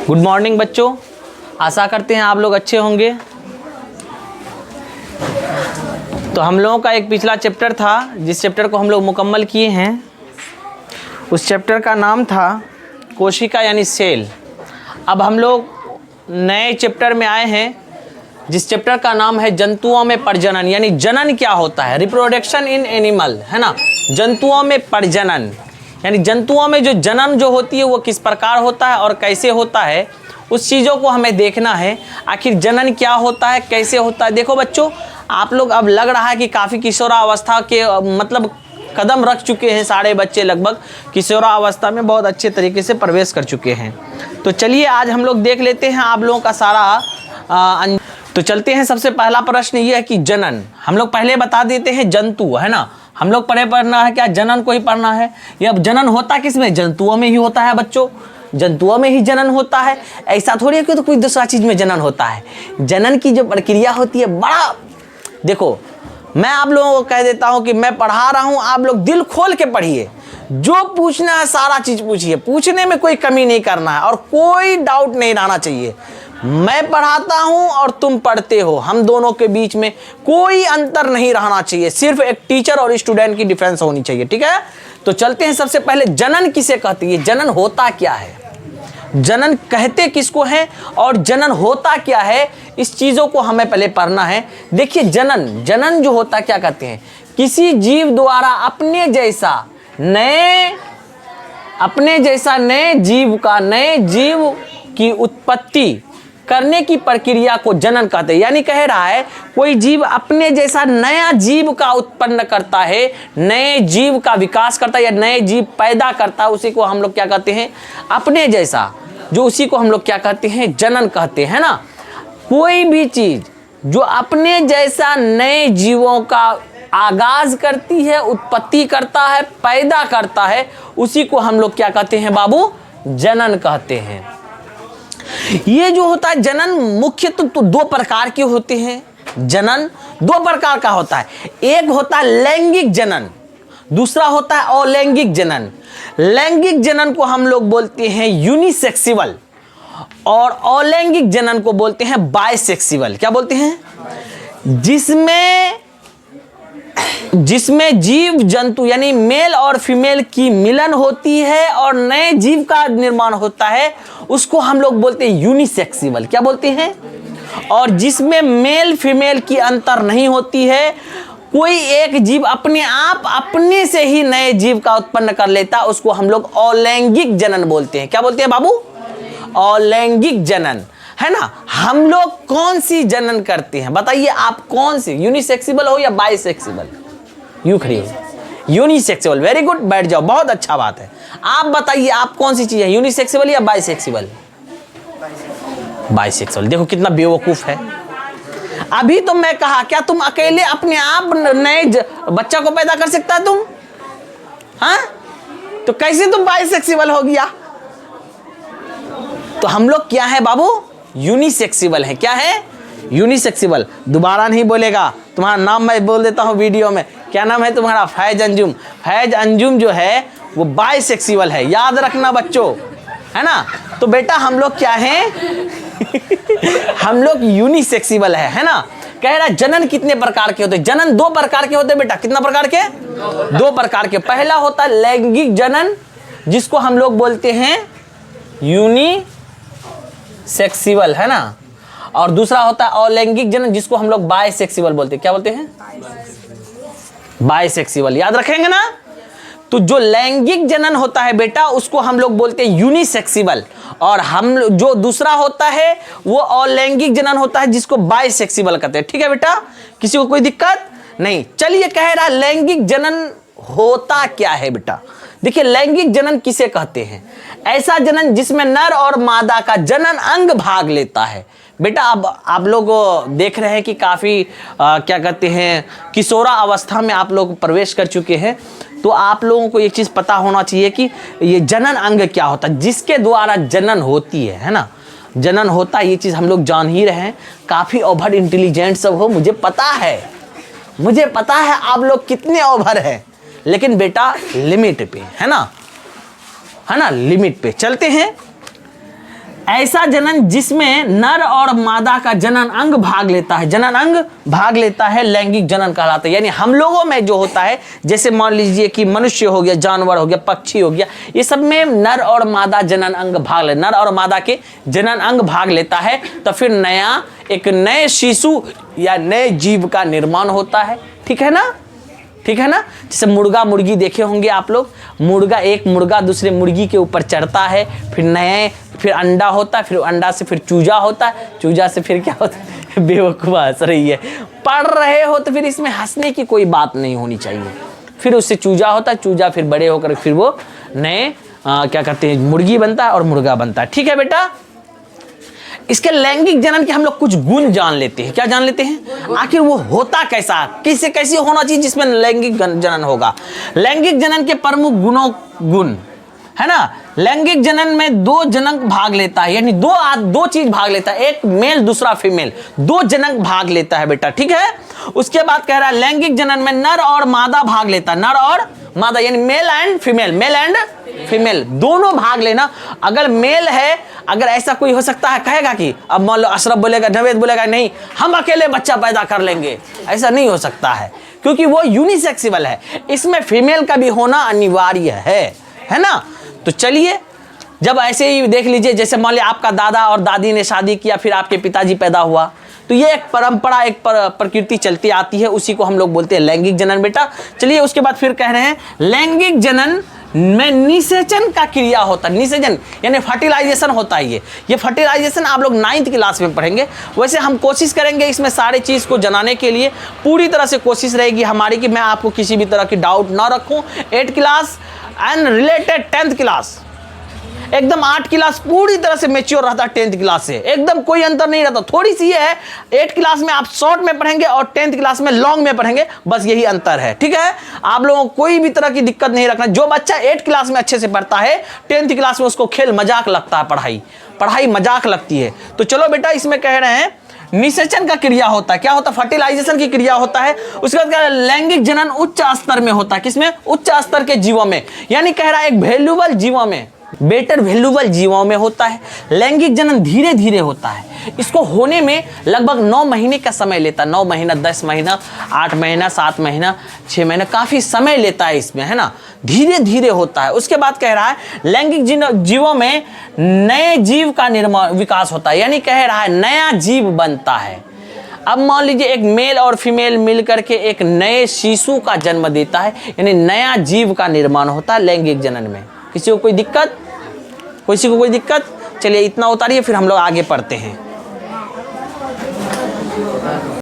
Good morning बच्चों, आशा करते हैं आप लोग अच्छे होंगे। तो हम लोगों का एक पिछला चैप्टर था जिस चैप्टर को हम लोग मुकम्मल किए हैं। उस चैप्टर का नाम था कोशिका यानी सेल। अब हम लोग नए चैप्टर में आए हैं जिस चैप्टर का नाम है जंतुओं में प्रजनन, यानी जनन क्या होता है, रिप्रोडक्शन इन एनिमल, है ना। जंतुओं में प्रजनन यानी जंतुओं में जो जनन जो होती है वो किस प्रकार होता है और कैसे होता है, उस चीज़ों को हमें देखना है। आखिर जनन क्या होता है, कैसे होता है। देखो बच्चों, आप लोग अब लग रहा है कि काफ़ी किशोरावस्था के मतलब कदम रख चुके हैं। सारे बच्चे लगभग किशोरावस्था में बहुत अच्छे तरीके से प्रवेश कर चुके हैं। तो चलिए आज हम लोग देख लेते हैं आप लोगों का सारा तो चलते हैं। सबसे पहला प्रश्न ये है कि जनन, हम लोग पहले बता देते हैं जंतु, है ना। हम लोग पढ़ना है क्या, जनन को ही पढ़ना है। ये अब जनन होता किस में, जंतुओं में ही होता है बच्चों, जंतुओं में ही जनन होता है। ऐसा थोड़ी है कि तो कोई दूसरा चीज़ में जनन होता है। जनन की जो प्रक्रिया होती है बड़ा, देखो मैं आप लोगों को कह देता हूँ कि मैं पढ़ा रहा हूँ, आप लोग दिल खोल के पढ़िए, जो पूछना है सारा चीज़ पूछिए, पूछने में कोई कमी नहीं करना है और कोई डाउट नहीं रहना चाहिए। मैं पढ़ाता हूं और तुम पढ़ते हो, हम दोनों के बीच में कोई अंतर नहीं रहना चाहिए, सिर्फ एक टीचर और स्टूडेंट की डिफरेंस होनी चाहिए, ठीक है। तो चलते हैं। सबसे पहले जनन किसे कहती है, जनन होता क्या है, जनन कहते किसको है और जनन होता क्या है, इस चीज़ों को हमें पहले पढ़ना है। देखिए जनन, जनन जो होता क्या कहते हैं, किसी जीव द्वारा अपने जैसा नए जीव की उत्पत्ति करने की प्रक्रिया को जनन कहते हैं। यानी कह रहा है कोई जीव अपने जैसा नया जीव का उत्पन्न करता है, नए जीव का विकास करता है या नए जीव पैदा करता है, उसी को हम लोग क्या कहते हैं, अपने जैसा, जो उसी को हम लोग क्या कहते हैं, जनन कहते हैं ना। कोई भी चीज जो अपने जैसा नए जीवों का आगाज करती है, उत्पत्ति करता है, पैदा करता है, उसी को हम लोग क्या कहते हैं बाबू, जनन कहते हैं। ये जो होता है जनन मुख्य तो दो प्रकार के होते हैं। जनन दो प्रकार का होता है, एक होता है लैंगिक जनन, दूसरा होता है अलैंगिक जनन। लैंगिक जनन को हम लोग बोलते हैं यूनिसेक्सुअल और अलैंगिक जनन को बोलते हैं बायसेक्सुअल। क्या बोलते हैं, जिसमें जीव जंतु यानी मेल और फीमेल की मिलन होती है और नए जीव का निर्माण होता है, उसको हम लोग बोलते हैं यूनिसेक्सुअल। क्या बोलते हैं, और जिसमें मेल फीमेल की अंतर नहीं होती है, कोई एक जीव अपने आप अपने से ही नए जीव का उत्पन्न कर लेता, उसको हम लोग अलैंगिक जनन बोलते हैं। क्या बोलते हैं बाबू, अलैंगिक जनन, है ना। हम लोग कौन सी जनन करते हैं बताइए आप, कौन सी, यूनिसेक्सुअल हो या बाइसेक्सुअल, यूं खड़ी हो, यूनिसेक्सुअल, वेरी गुड, बैठ जाओ, बहुत अच्छा बात है। आप बताइए आप कौन सी चीज है, यूनिसेक्सुअल या बाइसेक्सुअल, बाइसेक्सुअल। देखो कितना बेवकूफ है। अभी तो मैं कहा क्या तुम अकेले अपने आप नए बच्चा को पैदा कर सकता है तुम, हाँ, तो कैसे तुम बाइसेक्सुअल हो गया। तो हम लोग क्या है बाबू, यूनिसेक्सुअल है। क्या है, यूनिसेक्सुअल। दोबारा नहीं बोलेगा, तुम्हारा नाम मैं बोल देता हूँ वीडियो में। क्या नाम है तुम्हारा, फैज अंजुम। फैज अंजुम जो है वो बाइसेक्सुअल है, याद रखना बच्चों, है ना। तो बेटा हम लोग क्या हैं हम लोग यूनिसेक्सुअल है ना। कह रहा जनन कितने प्रकार के होते हैं, जनन दो प्रकार के होते हैं बेटा। कितना प्रकार के, दो प्रकार के। पहला होता है लैंगिक जनन, जिसको हम लोग बोलते हैं यूनिसेक्सुअल, है ना। और दूसरा होता है अलैंगिक जनन, जिसको हम लोग बायसेक्सुअल बोलते हैं। क्या बोलते हैं, बायसेक्सुअल, याद रखेंगे ना। तो जो लैंगिक जनन होता है बेटा, उसको हम लोग बोलते हैं यूनिसेक्सुअल, और हम जो दूसरा होता है वो अलैंगिक जनन होता है, जिसको बायसेक्सुअल कहते हैं। ठीक है बेटा, किसी को कोई दिक्कत नहीं। चलिए, कह रहा लैंगिक जनन होता क्या है बेटा। देखिए लैंगिक जनन किसे कहते हैं, ऐसा जनन जिसमें नर और मादा का जनन अंग भाग लेता है। बेटा अब आप लोग देख रहे हैं कि काफ़ी क्या कहते हैं, किशोरा अवस्था में आप लोग प्रवेश कर चुके हैं। तो आप लोगों को एक चीज़ पता होना चाहिए कि ये जनन अंग क्या होता है, जिसके द्वारा जनन होती है ना, जनन होता है। ये चीज़ हम लोग जान ही रहे हैं। काफ़ी ओवर इंटेलिजेंट सब हो, मुझे पता है आप लोग कितने ओवर हैं, लेकिन बेटा लिमिट पे, है ना, लिमिट पे चलते हैं। ऐसा जनन जिसमें नर और मादा का जनन अंग भाग लेता है, जनन अंग भाग लेता है, लैंगिक जनन कहलाता है। यानी हम लोगों में जो होता है, जैसे मान लीजिए कि मनुष्य हो गया, जानवर हो गया, पक्षी हो गया, ये सब में नर और मादा जनन अंग भाग ले, नर और मादा के जनन अंग भाग लेता है, तो फिर एक नए शिशु या नए जीव का निर्माण होता है। ठीक है ना, ठीक है ना। जैसे मुर्गा मुर्गी देखे होंगे आप लोग, एक मुर्गा दूसरे मुर्गी के ऊपर चढ़ता है, फिर अंडा होता है, फिर अंडा से फिर चूजा होता है, चूजा से फिर क्या होता है, बेवकूफ़ हंस रही है, पढ़ रहे हो तो फिर इसमें हंसने की कोई बात नहीं होनी चाहिए। फिर उससे चूजा होता है, चूजा फिर बड़े होकर फिर वो नए क्या कहते हैं, मुर्गी बनता है और मुर्गा बनता है। ठीक है बेटा, इसके लैंगिक जनन के हम लोग कुछ गुण जान लेते हैं। क्या जान लेते हैं? आखिर वो होता कैसा, किससे कैसे होना चाहिए जिसमें लैंगिक जनन होगा। लैंगिक जनन के प्रमुख गुण है ना, लैंगिक जनन में दो जनक भाग लेता है, यानी दो चीज भाग लेता है, एक मेल दूसरा फीमेल, दो जनक भाग लेता है बेटा। ठीक है, उसके बाद कह रहा है लैंगिक जनन में नर और मादा भाग लेता है, नर और मादा यानी मेल एंड फीमेल दोनों भाग लेना। अगर मेल है, अगर ऐसा कोई हो सकता है कहेगा कि अब मान लो अशरफ बोलेगा, नवेद बोलेगा नहीं हम अकेले बच्चा पैदा कर लेंगे, ऐसा नहीं हो सकता है, क्योंकि वो यूनिसेक्सुअल है, इसमें फीमेल का भी होना अनिवार्य है ना। तो चलिए, जब ऐसे ही देख लीजिए, जैसे मान लिया आपका दादा और दादी ने शादी किया, फिर आपके पिताजी पैदा हुआ, तो ये एक परंपरा, एक प्रकृति चलती आती है, उसी को हम लोग बोलते हैं लैंगिक जनन बेटा। चलिए, उसके बाद फिर कह रहे हैं लैंगिक जनन में निषेचन का क्रिया होता है। निषेचन यानी फर्टिलाइजेशन होता है। ये फर्टिलाइजेशन आप लोग 9th क्लास में पढ़ेंगे। वैसे हम कोशिश करेंगे इसमें सारे चीज़ को जनाने के लिए, पूरी तरह से कोशिश रहेगी हमारी कि मैं आपको किसी भी तरह की डाउट ना रखूं। 8th class and related 10th class, एकदम 8 क्लास पूरी तरह से मैच्योर रहता है 10th क्लास से, एकदम कोई अंतर नहीं रहता। थोड़ी सी है 8th क्लास में आप शॉर्ट में पढ़ेंगे और 10th क्लास में लॉन्ग में पढ़ेंगे, बस यही अंतर है। ठीक है, आप लोगों को कोई भी तरह की दिक्कत नहीं रखना। जो बच्चा 8th क्लास में अच्छे से पढ़ता है, 10th क्लास में उसको खेल मजाक लगता है, पढ़ाई मजाक लगती है। तो चलो बेटा, इसमें कह रहे हैं निषेचन का क्रिया होता है। क्या होता है? फर्टिलाइजेशन की क्रिया होता है। उसके बाद क्या, लैंगिक जनन उच्च स्तर में होता है। किसमें? उच्च स्तर के जीवों में, यानी कह रहा है एक वैल्यूबल जीवों में, बेटर वैल्यूबल जीवों में होता है। लैंगिक जनन धीरे धीरे होता है, इसको होने में लगभग 9 महीने का समय लेता है। 9 महीना, 10 महीना, 8 महीना, 7 महीना, 6 महीना, काफी समय लेता है इसमें, है ना, धीरे धीरे होता है। उसके बाद कह रहा है लैंगिक जीवों में नए जीव का विकास होता है, यानी कह रहा है नया जीव बनता है। अब मान लीजिए एक मेल और फीमेल मिलकर के एक नए शिशु का जन्म देता है, यानी नया जीव का निर्माण होता है लैंगिक जनन में। किसी को कोई दिक्कत? किसी को कोई दिक्कत? चलिए इतना उतारिए, फिर हम लोग आगे पढ़ते हैं।